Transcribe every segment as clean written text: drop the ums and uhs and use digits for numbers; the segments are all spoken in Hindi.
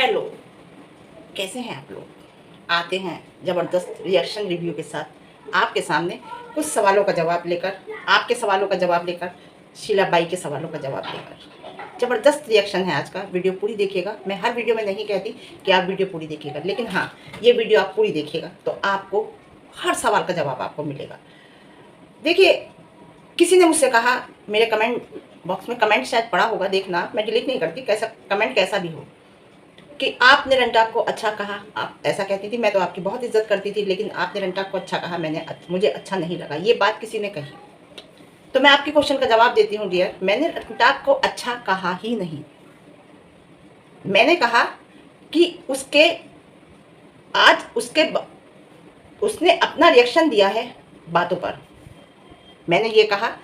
हेलो, कैसे हैं आप लोग? आते हैं ज़बरदस्त रिएक्शन रिव्यू के साथ आपके सामने कुछ सवालों का जवाब लेकर, आपके सवालों का जवाब लेकर, शीला बाई के सवालों का जवाब लेकर। ज़बरदस्त रिएक्शन है आज का, वीडियो पूरी देखिएगा। मैं हर वीडियो में नहीं कहती कि आप वीडियो पूरी देखिएगा, लेकिन हाँ, ये वीडियो आप पूरी देखिएगा तो आपको हर सवाल का जवाब आपको मिलेगा। देखिए, किसी ने मुझसे कहा, मेरे कमेंट बॉक्स में कमेंट शायद पड़ा होगा, देखना, मैं डिलीट नहीं करती, कैसा कमेंट कैसा भी हो, कि आपने रंटाक को अच्छा कहा। आप ऐसा कहती थी, मैं तो आपकी बहुत इज्जत करती थी, लेकिन आपने रंटाक को अच्छा कहा, मुझे अच्छा नहीं लगा। ये बात किसी ने कही, तो मैं आपके क्वेश्चन का जवाब देती हूँ डियर। मैंने रंटाक को अच्छा कहा ही नहीं। मैंने कहा कि उसने अपना रिएक्शन दिया है बातों पर, मैंने ये कहा।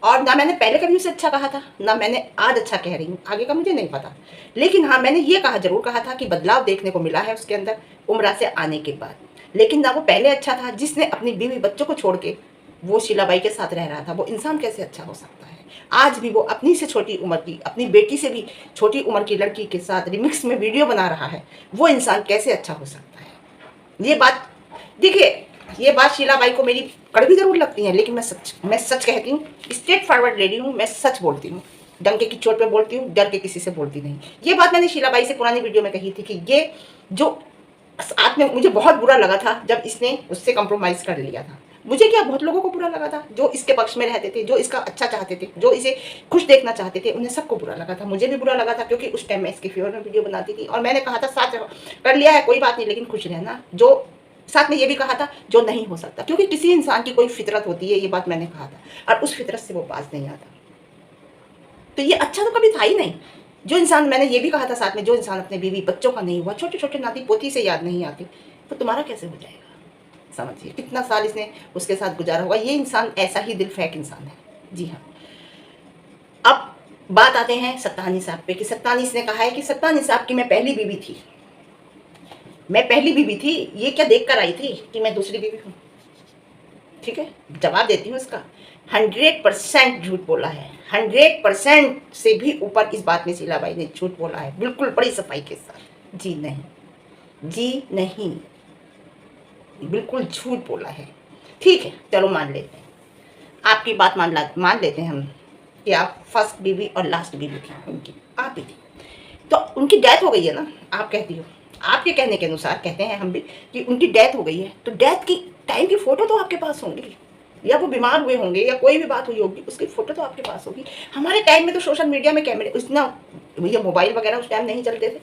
और ना मैंने पहले कभी उसे अच्छा कहा था, ना मैंने आज अच्छा कह रही हूँ, आगे का मुझे नहीं पता। लेकिन हाँ, मैंने ये जरूर कहा था कि बदलाव देखने को मिला है उसके अंदर उम्रा से आने के बाद। लेकिन ना वो पहले अच्छा था, जिसने अपनी बीवी बच्चों को छोड़ के वो शीलाबाई के साथ रह रहा था, वो इंसान कैसे अच्छा हो सकता है? आज भी वो अपनी से छोटी उम्र की, अपनी बेटी से भी छोटी उम्र की लड़की के साथ रिमिक्स में वीडियो बना रहा है, वो इंसान कैसे अच्छा हो सकता है? ये बात देखिए, ये बात शीलाबाई को मेरी कड़वी जरूर लगती है, लेकिन मैं सच कहती हूँ। स्ट्रेट फॉरवर्ड लेडी हूँ, मैं सच बोलती हूँ, डंके की चोट पे बोलती हूँ, डर के किसी से बोलती नहीं। ये बात मैंने शीलाबाई से पुरानी वीडियो में कही थी कि ये जो साथ में मुझे बहुत बुरा लगा था जब इसने उससे कंप्रोमाइज़ कर लिया था। मुझे क्या, बहुत लोगों को बुरा लगा था जो इसके पक्ष में रहते थे, जो इसका अच्छा चाहते थे, जो इसे खुश देखना चाहते थे, उन्हें सबको बुरा लगा था। मुझे भी बुरा लगा था, क्योंकि उस टाइम मैं इसके फेवर में वीडियो बनाती थी और मैंने कहा था साथ कर लिया है कोई बात नहीं, लेकिन खुश रहना। जो साथ में ये भी कहा था जो नहीं हो सकता, क्योंकि किसी इंसान की कोई फितरत होती है, ये बात मैंने कहा था, और उस फितरत से वो बाज नहीं आता। तो ये अच्छा तो कभी था ही नहीं। जो इंसान, मैंने ये भी कहा था साथ में, जो इंसान अपने बीवी बच्चों का नहीं हुआ, छोटे छोटे नाती पोती से याद नहीं आती, तो तुम्हारा कैसे हो जाएगा? समझिए कितना साल इसने उसके साथ गुजारा होगा। ये इंसान ऐसा ही दिल फेंक इंसान है। जी हाँ। अब बात आते हैं सत्तानी साहब पे, कि सत्तानी ने कहा है कि सत्तानी साहब की मैं पहली बीवी थी। मैं पहली बीवी थी, ये क्या देख कर आई थी कि मैं दूसरी बीवी हूँ? ठीक है, जवाब देती हूँ इसका। 100% झूठ बोला है, 100% से भी ऊपर इस बात में शीलाबाई ने झूठ बोला है, बिल्कुल बड़ी सफाई के साथ। जी नहीं, जी नहीं, बिल्कुल झूठ बोला है। ठीक है, चलो मान लेते हैं, आपकी बात मान लेते हैं हम कि आप फर्स्ट बीवी और लास्ट बीवी थी उनकी, आप भी थी। तो उनकी डेथ हो गई है ना, आप कहती हो, आपके कहने के अनुसार कहते हैं हम भी कि उनकी डेथ हो गई है, तो डेथ की टाइम की फोटो तो आपके पास होंगी, या वो बीमार हुए होंगे, या कोई भी बात हुई होगी, उसकी फोटो तो आपके पास होगी। हमारे टाइम में तो सोशल मीडिया में कैमरे इतना, ये मोबाइल वगैरह उस टाइम नहीं चलते थे,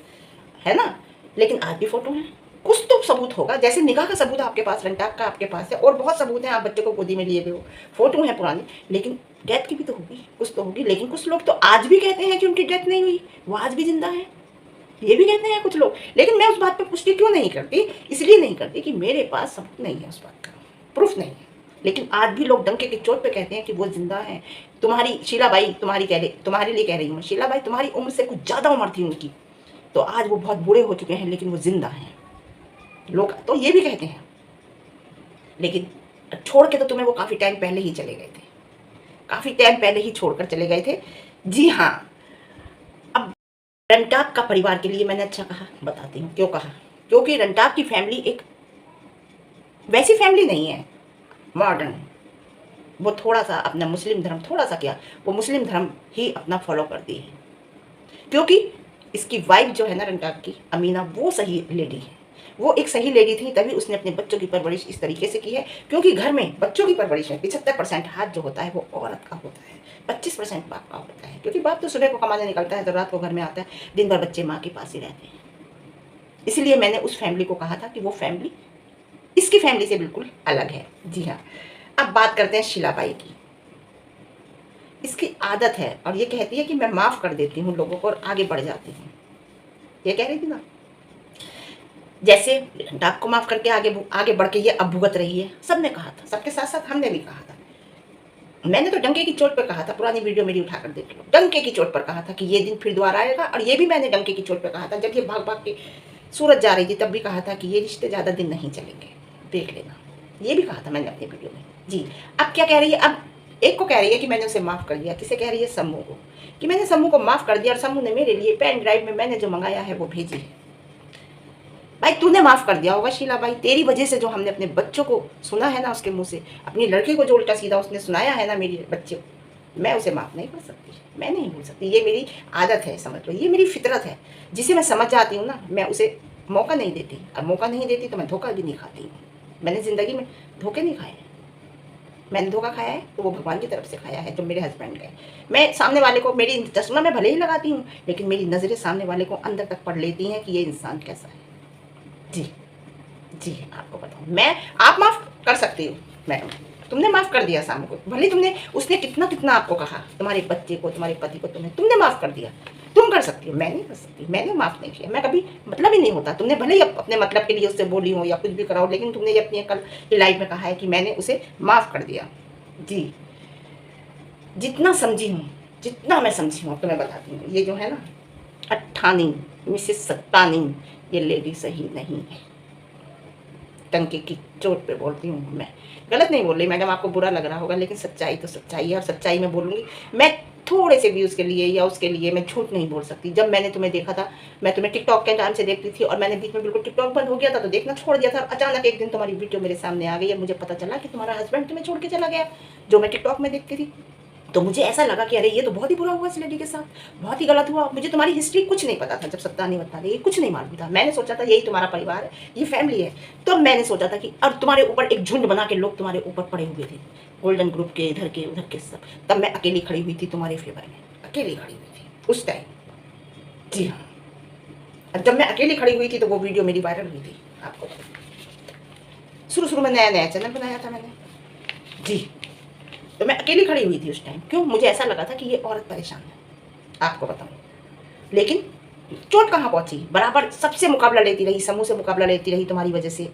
है ना? लेकिन आज भी फोटो है, कुछ तो सबूत होगा। जैसे निकाह का सबूत आपके पास, रंटाक का आपके पास है, और बहुत सबूत हैं, आप बच्चे को गोदी में लिए हुए हो, फोटो है पुरानी, लेकिन डेथ की भी तो होगी, कुछ तो होगी। लेकिन कुछ लोग तो आज भी कहते हैं कि उनकी डेथ नहीं हुई, वो आज भी जिंदा है, ये भी कहते हैं कुछ लोग। लेकिन मैं उस बात पर पुष्टि क्यों नहीं करती? इसलिए नहीं करती कि मेरे पास सबूत नहीं है, उस बात का प्रूफ नहीं है। लेकिन आज भी लोग डंके की चोट पे कहते हैं कि वो जिंदा है। तुम्हारी शीलाबाई, तुम्हारे लिए कह रही हूँ, शीलाबाई तुम्हारी उम्र से कुछ ज़्यादा उम्र थी उनकी, तो आज वो बहुत बूढ़े हो चुके हैं, लेकिन वो जिंदा हैं। लोग तो ये भी कहते हैं, लेकिन छोड़ के तो तुम्हें वो काफ़ी टाइम पहले ही चले गए थे, काफ़ी टाइम पहले ही छोड़कर चले गए थे। जी हाँ। अब रंटाक का परिवार के लिए मैंने अच्छा कहा, बताती हूँ क्यों कहा। क्योंकि रंटाक की फैमिली एक वैसी फैमिली नहीं है मॉडर्न। वो थोड़ा सा अपना मुस्लिम धर्म, थोड़ा सा क्या, वो मुस्लिम धर्म ही अपना फॉलो करती है। क्योंकि इसकी वाइफ जो है ना रंटाक की, अमीना, वो सही लेडी है, वो एक सही लेडी थी, तभी उसने अपने बच्चों की परवरिश इस तरीके से की है। क्योंकि घर में बच्चों की परवरिश में 75% हाथ जो होता है वो औरत का होता है, 25% बाप का होता है। क्योंकि बाप तो सुबह को कमाने निकलता है, तो रात को घर में आता है, दिन भर बच्चे माँ के पास ही रहते हैं। इसलिए मैंने उस फैमिली को कहा था कि वो फैमिली इसकी फैमिली से बिल्कुल अलग है। जी हाँ। अब बात करते हैं शीलाबाई की। इसकी आदत है, और ये कहती है कि मैं माफ़ कर देती हूँ लोगों को और आगे बढ़ जाती हूँ। ये कह रही थी ना, जैसे डाक को माफ़ करके आगे बढ़ के ये अब भुगत रही है। सबने कहा था, सबके साथ साथ हमने भी कहा था। मैंने तो डंके की चोट पर कहा था, पुरानी वीडियो मेरी उठाकर देख लो, डंके की चोट पर कहा था कि ये दिन फिर दोबारा आएगा। और ये भी मैंने डंके की चोट पर कहा था, जब ये भाग भाग के सूरत जा रही थी, तब भी कहा था कि ये रिश्ते ज़्यादा दिन नहीं चलेंगे, देख लेना। ये भी कहा था मैंने अपनी वीडियो में। जी। अब क्या कह रही है? अब एक को कह रही है कि मैंने उसे माफ़ कर दिया, किसे कह रही है? सम्मू को, कि मैंने सम्मू को माफ़ कर दिया, और सम्मू ने मेरे लिए पेन ड्राइव में मैंने जो मंगाया है वो भेजी है। भाई तूने माफ़ कर दिया होगा शीला भाई, तेरी वजह से जो हमने अपने बच्चों को सुना है ना उसके मुंह से, अपनी लड़की को जो उल्टा सीधा उसने सुनाया है ना मेरी बच्चे को, मैं उसे माफ़ नहीं कर सकती, मैं नहीं भूल सकती। ये मेरी आदत है, समझ लो, ये मेरी फितरत है। जिसे मैं समझ जाती हूँ ना, मैं उसे मौका नहीं देती, और मौका नहीं देती तो मैं धोखा भी नहीं खाती हूँ। मैंने ज़िंदगी में धोखे नहीं खाए। मैंने धोखा खाया है तो वो भगवान की तरफ से खाया है, जो मेरे हस्बैंड का है। मैं सामने वाले को, मेरी चश्मा मैं भले ही लगाती हूँ, लेकिन मेरी नज़रें सामने वाले को अंदर तक पढ़ लेती हैं कि ये इंसान कैसा है। जी जी, आपको बताऊँ मैं, आप माफ़ कर सकती हो मैडम, तुमने माफ़ कर दिया सामने को, भले तुमने, उसने कितना कितना आपको कहा, तुम्हारे बच्चे को, तुम्हारे पति को, तुमने माफ़ कर दिया, तुम कर सकती हो, मैं नहीं कर सकती। मैंने माफ़ नहीं किया, मैं कभी, मतलब ही नहीं होता। तुमने भले ही अपने मतलब के लिए उससे बोली हो या कुछ भी कराओ, लेकिन तुमने ये अपनी कल की लाइफ में कहा है कि मैंने उसे माफ़ कर दिया। जी, जितना समझी हूँ, जितना मैं समझी हूँ तो मैं बताती हूँ। ये जो है ना अट्ठानी मिसेस सत्तानी, ये लेडी सही नहीं है। टंके की चोट पे बोलती हूँ मैं, गलत नहीं बोल रही मैडम, आपको बुरा लग रहा होगा, लेकिन सच्चाई तो सच्चाई है, और सच्चाई मैं बोलूँगी। मैं थोड़े से व्यूज़ के लिए या उसके लिए मैं झूठ नहीं बोल सकती। जब मैंने तुम्हें देखा था, मैं तुम्हें टिकटॉक के नाम से देखती थी, और मैंने बीच में बिल्कुल टिकटॉक बंद हो गया था तो देखना छोड़ दिया था। अचानक एक दिन तुम्हारी वीडियो मेरे सामने आ गई और मुझे पता चला कि तुम्हारा हस्बैंड तुम्हें छोड़ के चला गया, जो मैं टिकटॉक में देखती थी। तो मुझे ऐसा लगा कि अरे ये तो बहुत ही बुरा हुआ इस लेडी के साथ, बहुत ही गलत हुआ। मुझे तुम्हारी हिस्ट्री कुछ नहीं पता था, जब सत्ता नहीं बता रही, कुछ नहीं मालूम था। मैंने सोचा था यही तुम्हारा परिवार है, ये फैमिली है। तो मैंने सोचा था कि अब तुम्हारे ऊपर एक झुंड बना के लोग तुम्हारे ऊपर पड़े हुए थे, गोल्डन ग्रुप के, इधर के उधर के सब। तब मैं अकेली खड़ी हुई थी तुम्हारे फेवर में, अकेली खड़ी हुई थी उस टाइम। जी हाँ, और जब मैं अकेली खड़ी हुई थी तो वो वीडियो मेरी वायरल हुई थी। आपको शुरू में नया नया चैनल बनाया था मैंने। जी, तो मैं अकेली खड़ी हुई थी उस टाइम। क्यों? मुझे ऐसा लगा था कि ये औरत परेशान है, आपको बताऊं। लेकिन चोट कहाँ पहुंची, बराबर सबसे मुकाबला लेती रही, समूह से मुकाबला लेती रही तुम्हारी वजह से,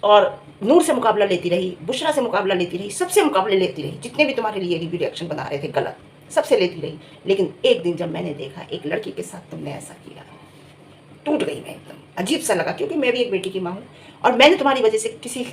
और नूर से मुकाबला लेती रही, बुशरा से मुकाबला लेती रही, सबसे मुकाबले लेती रही। जितने भी तुम्हारे लिए रिव्यू रिएक्शन बना रहे थे गलत, सबसे लेती रही। लेकिन एक दिन जब मैंने देखा एक लड़की के साथ तुमने ऐसा किया, टूट गई मैं एकदम। अजीब सा लगा, क्योंकि मैं भी एक बेटी की माँ हूँ, और मैंने तुम्हारी वजह से किसी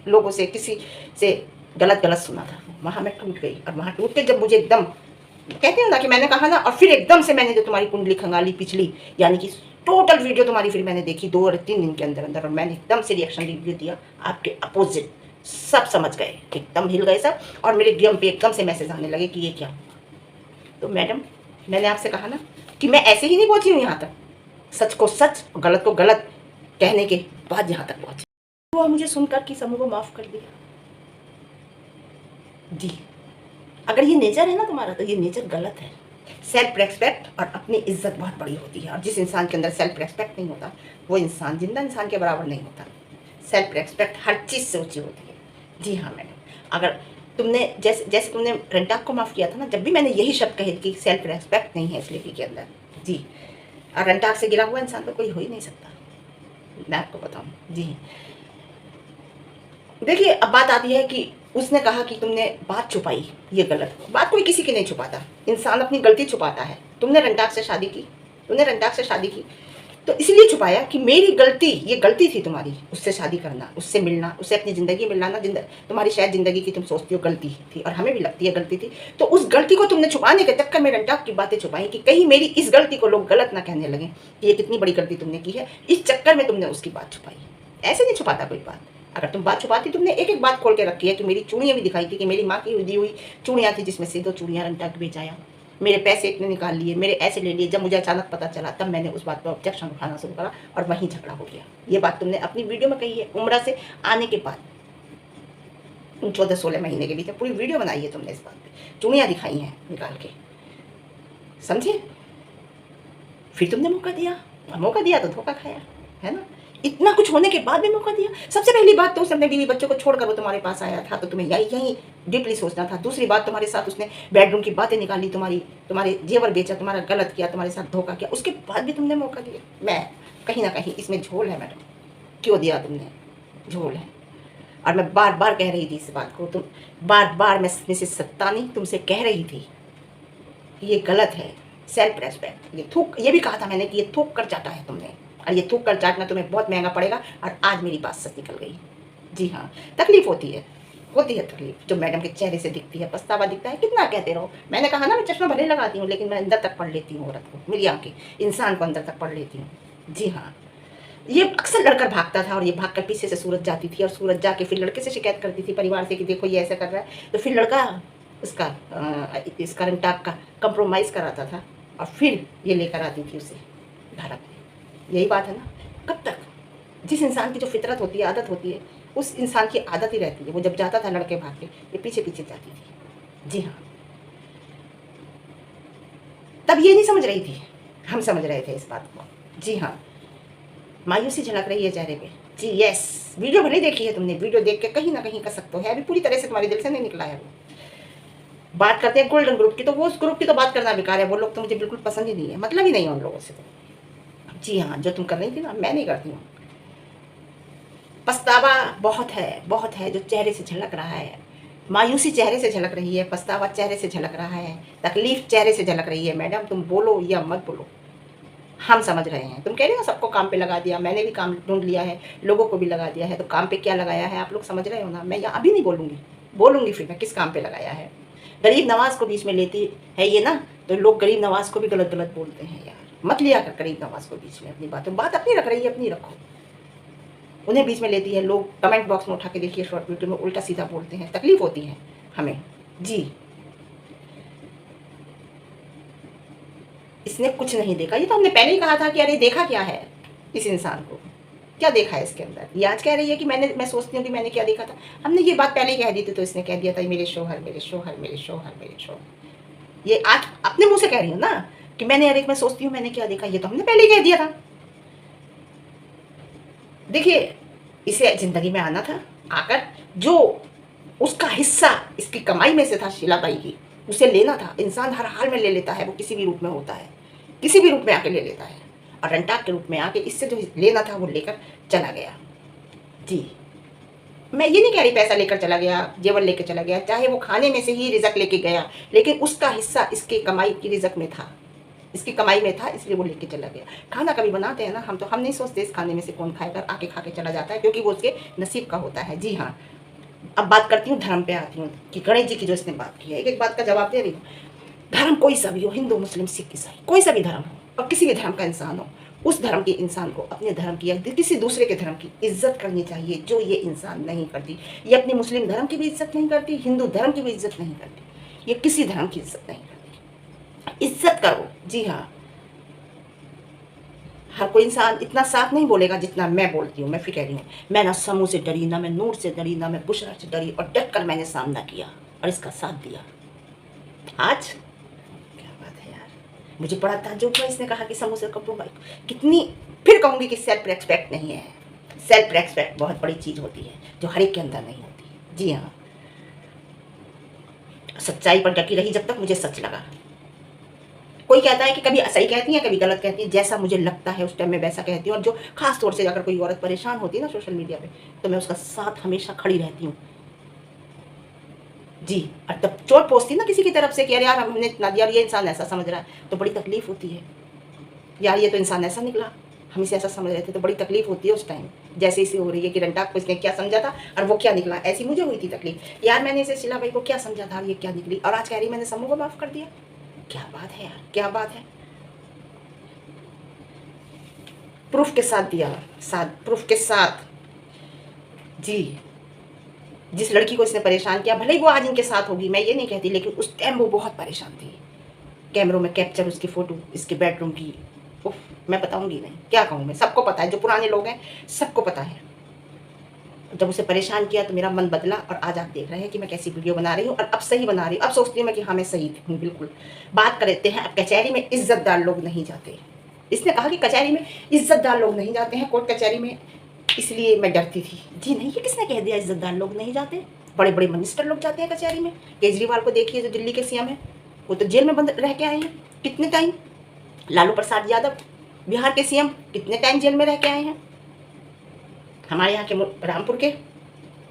लोगों से, किसी से गलत गलत सुना था। वहाँ मैं टूट गई, और वहाँ टूट के जब मुझे एकदम, कहते हैं ना कि मैंने कहा ना, और फिर एकदम से मैंने जो तुम्हारी कुंडली खंगाली पिछली, यानी कि टोटल वीडियो तुम्हारी फिर मैंने देखी 2 और 3 दिन के अंदर अंदर, और मैंने एकदम से रिएक्शन रिव्यू दिया आपके अपोजिट। सब समझ गए, एकदम हिल गए सब, और मेरे डीएम पे एकदम से मैसेज आने लगे कि ये क्या। तो मैडम, मैंने आपसे कहा ना कि मैं ऐसे ही नहीं पहुंची हूँ यहाँ तक, सच को सच और गलत को गलत कहने के बाद यहाँ तक पहुंची। वो मुझे सुनकर कि समूह को माफ़ कर दिया। जी, अगर ये नेचर है ना तुम्हारा, तो ये नेचर गलत है। सेल्फ रेस्पेक्ट और अपनी इज्जत बहुत बड़ी होती है, और जिस इंसान के अंदर सेल्फ रेस्पेक्ट नहीं होता, वो इंसान जिंदा इंसान के बराबर नहीं होता। सेल्फ रेस्पेक्ट हर चीज़ से ऊँची होती है। जी हाँ मैडम, अगर तुमने जैसे जैसे तुमने रंटाक को माफ़ किया था ना, जब भी मैंने यही शब्द कहे कि सेल्फ रेस्पेक्ट नहीं है इस लेडी के अंदर। जी, और रंटाक से गिरा हुआ इंसान तो कोई हो ही नहीं सकता, मैं आपको बताऊँ। जी देखिए, अब बात आती है कि उसने कहा कि तुमने बात छुपाई, ये गलत बात, कोई किसी की नहीं छुपाता, इंसान अपनी गलती छुपाता है। तुमने रंटाक से शादी की, तुमने रंटाक से शादी की तो इसलिए छुपाया कि मेरी गलती, ये गलती थी तुम्हारी, उससे शादी करना, उससे मिलना, उससे अपनी ज़िंदगी में लाना। तुम्हारी शायद ज़िंदगी की तुम सोचती हो गलती थी, और हमें भी लगती है गलती थी। तो उस गलती को तुमने छुपाने के चक्कर में रंटाक की बातें छुपाई कि कहीं मेरी इस गलती को लोग गलत ना कहने लगे कि ये कितनी बड़ी गलती तुमने की है। इस चक्कर में तुमने उसकी बात छुपाई। ऐसे नहीं छुपाता कोई बात। अगर तुम बात छुपाती, तुमने एक एक बात खोल के रखी है कि मेरी चूड़ियाँ भी दिखाई थी, कि मेरी माँ की दी हुई चूड़ियाँ थी, जिसमें से 2 चूड़ियाँ रंटाक बेच आया, मेरे पैसे इतने निकाल लिए, मेरे ऐसे ले लिए। जब मुझे अचानक पता चला, तब मैंने उस बात पर ऑब्जेक्शन उठाना शुरू करा, और वहीं झगड़ा हो गया। ये बात तुमने अपनी वीडियो में कही है, उम्र से आने के बाद 14-16 महीने के बीच पूरी वीडियो बनाई है तुमने, इस बात पे चूड़ियाँ दिखाई हैं निकाल के, समझे। फिर तुमने मौका दिया तो धोखा खाया, है ना। इतना कुछ होने के बाद भी मौका दिया। सबसे पहली बात तो उसने अपने बीवी बच्चों को छोड़कर वो तुम्हारे पास आया था, तो तुम्हें यही डीपली सोचना था। दूसरी बात, तुम्हारे साथ उसने बेडरूम की बातें निकाली, तुम्हारे जेवर बेचा, तुम्हारा गलत किया, तुम्हारे साथ धोखा किया, उसके बाद भी तुमने मौका दिया। मैं कहीं ना कहीं इसमें झोल है मैडम, क्यों दिया तुमने, झोल है। और मैं बार बार कह रही थी इस बात को, तुम बार मैं मिसेस सत्तानी तुमसे कह रही थी कि ये गलत है। सेल्फ रेस्पेक्ट, ये भी कहा था मैंने कि ये थूक कर चाटा है तुमने, और ये थूक कर चाटना तुम्हें बहुत महंगा पड़ेगा। और आज मेरी बात सच निकल गई। जी हाँ, तकलीफ होती है तकलीफ, जो मैडम के चेहरे से दिखती है, पछतावा दिखता है। कितना कहते रहो, मैंने कहा ना मैं चश्मा भले लगाती हूँ, लेकिन मैं अंदर तक पढ़ लेती हूँ औरत को, मेरी आंखें इंसान को अंदर तक पढ़ लेती हूँ। जी हाँ, ये अक्सर लड़कर भागता था और ये भागकर पीछे से सूरज जाती थी और सूरज जाके फिर लड़के से शिकायत करती थी परिवार से कि देखो ये ऐसा कर रहा है, तो फिर लड़का इस करंट टाक का कंप्रोमाइज़ कराता था और फिर ये लेकर आती थी उसे भारत में। यही बात है ना। कब तक? जिस इंसान की जो फितरत होती है, आदत होती है, उस इंसान की आदत ही रहती है। वो जब जाता था लड़के भाग के, ये पीछे पीछे जाती थी। जी हाँ, तब ये नहीं समझ रही थी, हम समझ रहे थे इस बात को। जी हाँ, मायूसी झलक रही है चेहरे पे। जी यस, वीडियो भले देखी है तुमने, वीडियो देख के कहीं ना कहीं का सकते हो है, अभी पूरी तरह से तुम्हारे दिल से नहीं निकला है। वो बात करते हैं गोल्डन ग्रुप की, तो वो उस ग्रुप की तो बात करना बेकार है। वो लोग तो मुझे बिल्कुल पसंद ही नहीं है, मतलब ही नहीं है उन लोगों से तो। जी हाँ, जो तुम कर रही थी ना, मैं नहीं करती हूँ। पछतावा बहुत है जो चेहरे से झलक रहा है। मायूसी चेहरे से झलक रही है, पछतावा चेहरे से झलक रहा है, तकलीफ चेहरे से झलक रही है। मैडम तुम बोलो या मत बोलो, हम समझ रहे हैं। तुम कह रहे हो सबको काम पे लगा दिया, मैंने भी काम ढूंढ लिया है, लोगों को भी लगा दिया है, तो काम पे क्या लगाया है आप लोग समझ रहे हो ना। मैं यहाँ अभी नहीं बोलूँगी, बोलूँगी फिर मैं किस काम पे लगाया है। गरीब नवाज को बीच में लेती है ये ना, तो लोग गरीब नवाज को भी गलत गलत बोलते हैं। यार मत लिया कर गरीब नवाज को बीच में अपनी बात अपनी रख रही है, अपनी रखो। उन्हें बीच में लेती है, लोग कमेंट बॉक्स में उठा के देखिए, शॉर्ट वीडियो में उल्टा सीधा बोलते हैं, तकलीफ होती है हमें। जी, इसने कुछ नहीं देखा, ये तो हमने पहले ही कहा था कि अरे देखा क्या है इस इंसान को, क्या देखा है इसके अंदर। ये आज कह रही है कि मैं सोचती हूँ कि मैंने क्या देखा था। हमने ये बात पहले ही कह दी थी, तो इसने कह दिया था मेरे शोहर मेरे शोहर मेरे शोहर मेरे शोहर। ये आज अपने मुंह से कह रही हूँ ना कि मैं सोचती हूँ मैंने क्या देखा, ये तो हमने पहले ही कह दिया था। देखिए, इसे जिंदगी में आना था, आकर जो उसका हिस्सा इसकी कमाई में से था शीलाबाई की, उसे लेना था। इंसान हर हाल में ले लेता है, वो किसी भी रूप में होता है, किसी भी रूप में आके ले लेता है, और रंटाक के रूप में आके इससे जो लेना था वो लेकर चला गया। जी, मैं ये नहीं कह रही पैसा लेकर चला गया, जेवर लेकर चला गया, चाहे वो खाने में से ही रिजक लेके गया, लेकिन उसका हिस्सा इसके कमाई की रिजक में था, इसकी कमाई में था, इसलिए वो लेके चला गया। खाना कभी बनाते हैं ना हम, तो हम नहीं सोचते इस खाने में से कौन खाएगा, आके खा के चला जाता है, क्योंकि वो उसके नसीब का होता है। जी हाँ, अब बात करती हूँ धर्म पे आती हूँ कि गणेश जी की जो इसने बात की है, एक एक बात का जवाब दे रही हूँ। धर्म कोई सा भी हो, हिंदू मुस्लिम सिख ईसाई, कोई सा भी धर्म हो और किसी भी धर्म का इंसान हो, उस धर्म के इंसान को अपने धर्म की या किसी दूसरे के धर्म की इज्जत करनी चाहिए, जो ये इंसान नहीं करती। ये अपने मुस्लिम धर्म की भी इज्जत नहीं करती, हिंदू धर्म की भी इज्जत नहीं करती, ये किसी धर्म की इज्जत नहीं करती। इज्जत करो। जी हाँ, हर कोई इंसान इतना साफ नहीं बोलेगा जितना मैं बोलती हूँ। मैं फिर कह रही हूँ, मैं ना समूह से डरी, ना मैं नूर से डरी, ना मैं बुशरा से डरी, और डट कर मैंने सामना किया और इसका साथ दिया। आज क्या बात है यार, मुझे बड़ा ताज्जुब हुआ इसने कहा कि समूह से कपड़ों भाई, कितनी, फिर कहूँगी कि सेल्फ रेस्पेक्ट नहीं है। सेल्फ रेस्पेक्ट बहुत बड़ी चीज़ होती है जो हर एक के अंदर नहीं होती। जी हाँ, सच्चाई पर डटी रही जब तक मुझे सच लगा। कोई कहता है कि कभी सही कहती है कभी गलत कहती है, जैसा मुझे लगता है उस टाइम में वैसा कहती हूँ। और जो खास तौर से अगर कोई औरत परेशान होती है ना सोशल मीडिया पे, तो मैं उसका साथ हमेशा खड़ी रहती हूँ। जी, और तब चोट पहुँचती ना किसी की तरफ से कि अरे यार हमने इतना दिया और ये इंसान ऐसा समझ रहा है, तो बड़ी तकलीफ होती है। यार ये तो इंसान ऐसा निकला, हम इसे ऐसा समझ रहे थे, तो बड़ी तकलीफ होती है उस टाइम। जैसे इसे हो रही है कि रंटाक को इसने क्या समझा था और वो क्या निकला, ऐसी मुझे हुई थी तकलीफ। यार मैंने इसे शीला भाई को क्या समझा था और ये क्या निकली, और आज कह रही मैंने समूह को माफ़ कर दिया। क्या बात है यार, क्या बात है। प्रूफ के साथ दिया, प्रूफ के साथ। जी, जिस लड़की को इसने परेशान किया, भले ही वो आज इनके साथ होगी, मैं ये नहीं कहती, लेकिन उस टाइम वो बहुत परेशान थी। कैमरों में कैप्चर उसकी फ़ोटो इसके बेडरूम की, उफ, मैं बताऊंगी नहीं, क्या कहूँ मैं, सबको पता है, जो पुराने लोग हैं सबको पता है। जब उसे परेशान किया तो मेरा मन बदला, और आज आप देख रहे हैं कि मैं कैसी वीडियो बना रही हूँ, और अब सही बना रही हूँ। अब सोचती हूँ मैं कि हाँ मैं सही हूँ बिल्कुल। बात करते हैं, अब कचहरी में इज्जतदार लोग नहीं जाते। इसने कहा कि कचहरी में इज्जतदार लोग नहीं जाते हैं, कोर्ट कचहरी में, इसलिए मैं डरती थी। जी नहीं, ये किसने कह दिया इज्जतदार लोग नहीं जाते? बड़े बड़े मिनिस्टर लोग जाते हैं कचहरी में। केजरीवाल को देखिए जो दिल्ली के सीएम है, वो तो जेल में बंद रह के आए हैं कितने टाइम। लालू प्रसाद यादव बिहार के सीएम कितने टाइम जेल में रह के आए हैं। हमारे यहाँ के रामपुर के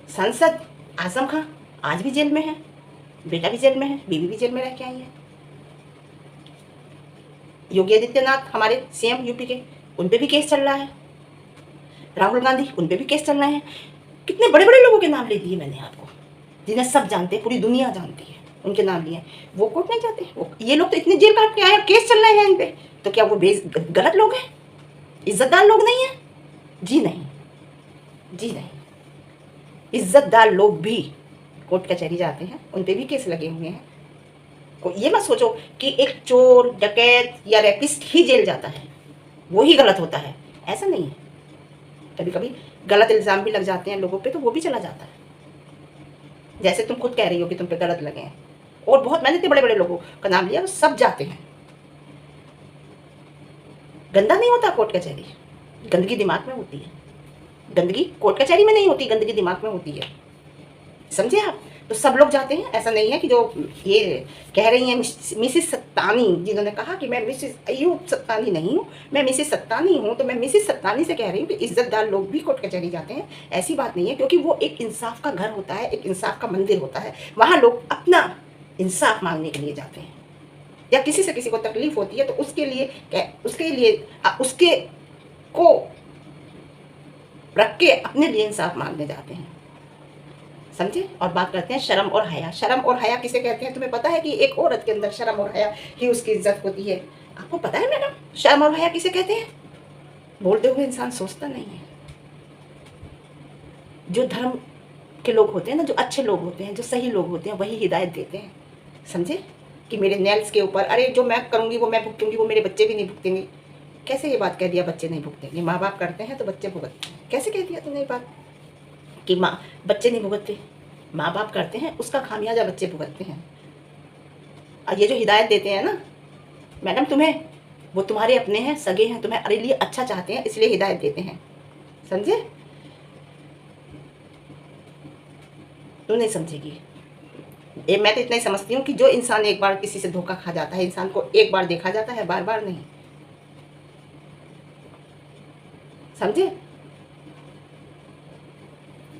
सांसद आजम खां आज भी जेल में है, बेटा भी जेल में है, बीवी भी जेल में रह के आई है। योगी आदित्यनाथ हमारे सीएम यूपी के, उन पे भी केस चल रहा है। राहुल गांधी, उन पे भी केस चल रहे हैं। कितने बड़े बड़े लोगों के नाम ले दिए मैंने आपको, जिन्हें सब जानते हैं, पूरी दुनिया जानती है, उनके नाम लिए। वो कोर्ट नहीं जाते, वो ये लोग तो इतने जेल काट के आए, केस चल रहे हैं इन पे, तो क्या वो गलत लोग हैं, इज्जतदार लोग नहीं है? जी नहीं, जी नहीं। इज्जतदार लोग भी कोर्ट कचहरी जाते हैं, उन पे भी केस लगे हुए हैं। ये मत सोचो कि एक चोर, डकैत या रैपिस्ट ही जेल जाता है, वो ही गलत होता है, ऐसा नहीं है। कभी कभी गलत इल्ज़ाम भी लग जाते हैं लोगों पे, तो वो भी चला जाता है। जैसे तुम खुद कह रही हो कि तुम पे गलत लगे हैं, और बहुत मैंने इतने बड़े बड़े लोगों का नाम लिया, वो सब जाते हैं। गंदा नहीं होता कोर्ट कचहरी, गंदगी दिमाग में होती है। गंदगी कोर्ट कचहरी में नहीं होती, गंदगी दिमाग में होती है, समझे आप? तो सब लोग जाते हैं, ऐसा नहीं है कि जो ये कह रही हैं मिसिस सत्तानी, जिन्होंने कहा कि मैं मिसिस अयूब सत्तानी नहीं हूँ, मैं मिसिस सत्तानी हूँ, तो मैं मिसिस सत्तानी से कह रही हूँ कि इज्जतदार लोग भी कोर्ट कचहरी जाते हैं। ऐसी बात नहीं है, क्योंकि वो एक इंसाफ का घर होता है, एक इंसाफ का मंदिर होता है। वहाँ लोग अपना इंसाफ मांगने के लिए जाते हैं, या किसी से किसी को तकलीफ होती है तो उसके को रख के अपने लिए इंसाफ मांगने जाते हैं, समझे? और बात करते हैं शर्म और हया। शर्म और हया किसे कहते हैं? तुम्हें पता है कि एक औरत के अंदर शर्म और हया ही उसकी इज्जत होती है? आपको पता है मैडम शर्म और हया किसे कहते हैं? बोलते हुए इंसान सोचता नहीं है। जो धर्म के लोग होते हैं ना, जो अच्छे लोग होते हैं, जो सही लोग होते हैं, वही हिदायत देते हैं, समझे? कि मेरे नेल्स के ऊपर, अरे जो मैं करूँगी वो मैं भुगतूंगी, वो मेरे बच्चे भी नहीं भुगतेंगे। कैसे ये बात कह दिया बच्चे नहीं भुगतेंगे? माँ बाप करते हैं तो बच्चे भुगतते हैं। कैसे कह दिया तुमने ये बात कि माँ बच्चे नहीं भुगतते? माँ बाप करते हैं, उसका खामियाजा बच्चे भुगतते हैं। और ये जो हिदायत देते हैं ना मैडम तुम्हें, वो तुम्हारे अपने हैं, सगे हैं, तुम्हारे लिए अच्छा चाहते हैं, इसलिए हिदायत देते हैं, समझे? तू नहीं समझेगी। ये मैं तो इतना ही समझती हूँ कि जो इंसान एक बार किसी से धोखा खा जाता है, इंसान को एक बार देखा जाता है, बार बार नहीं, समझे?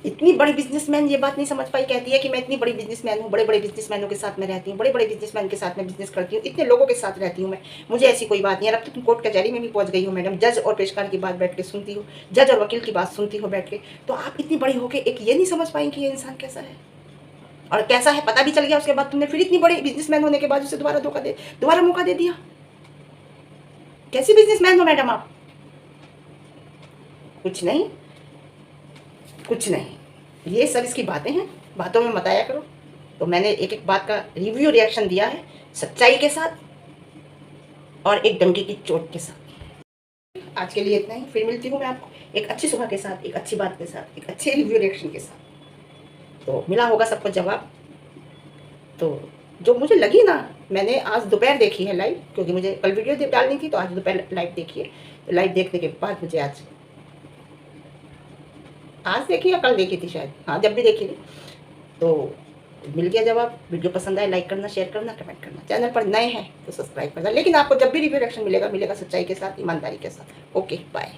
इतनी बड़ी बिजनेसमैन ये बात नहीं समझ पाई, कहती है कि मैं इतनी बड़ी बिजनेसमैन हूँ, बड़े बड़े बिजनेसमैनों के साथ में रहती हूँ, बड़े बड़े बिजनेसमैन के साथ में बिजनेस करती हूँ, इतने लोगों के साथ रहती हूँ मैं, मुझे ऐसी कोई बात नहीं है। अब तो तुम कोर्ट कचहरी में भी पहुँच गई हो मैडम, जज और पेशकार की बात बैठ के सुनती हो, जज और वकील की बात सुनती हो बैठ के, तो आप इतनी बड़ी होकर एक ये नहीं समझ पाई कि ये इंसान कैसा है, और कैसा है पता भी चल गया उसके बाद तुमने फिर इतनी बड़ी बिजनेसमैन होने के बाद उसे दोबारा मौका दे दिया। कैसी बिजनेसमैन हो मैडम आप? कुछ नहीं, कुछ नहीं, ये सब इसकी बातें हैं, बातों में मत आया करो। तो मैंने एक एक बात का रिव्यू रिएक्शन दिया है, सच्चाई के साथ और एक डंके की चोट के साथ। आज के लिए इतना ही, फिर मिलती हूँ मैं आपको एक अच्छी सुबह के साथ, एक अच्छी बात के साथ, एक अच्छे रिव्यू रिएक्शन के साथ। तो मिला होगा सबको जवाब। तो जो मुझे लगी ना, मैंने आज दोपहर देखी है लाइव, क्योंकि मुझे कल वीडियो डालनी थी, तो आज दोपहर लाइव देखी है। तो लाइव देखने के बाद मुझे आज देखी या कल देखी थी शायद, हाँ जब भी देखी थी, तो मिल गया जवाब। वीडियो पसंद आए लाइक करना, शेयर करना, कमेंट करना। चैनल पर नए हैं तो सब्सक्राइब करना। लेकिन आपको जब भी रिव्यू रिएक्शन मिलेगा सच्चाई के साथ, ईमानदारी के साथ। Okay bye.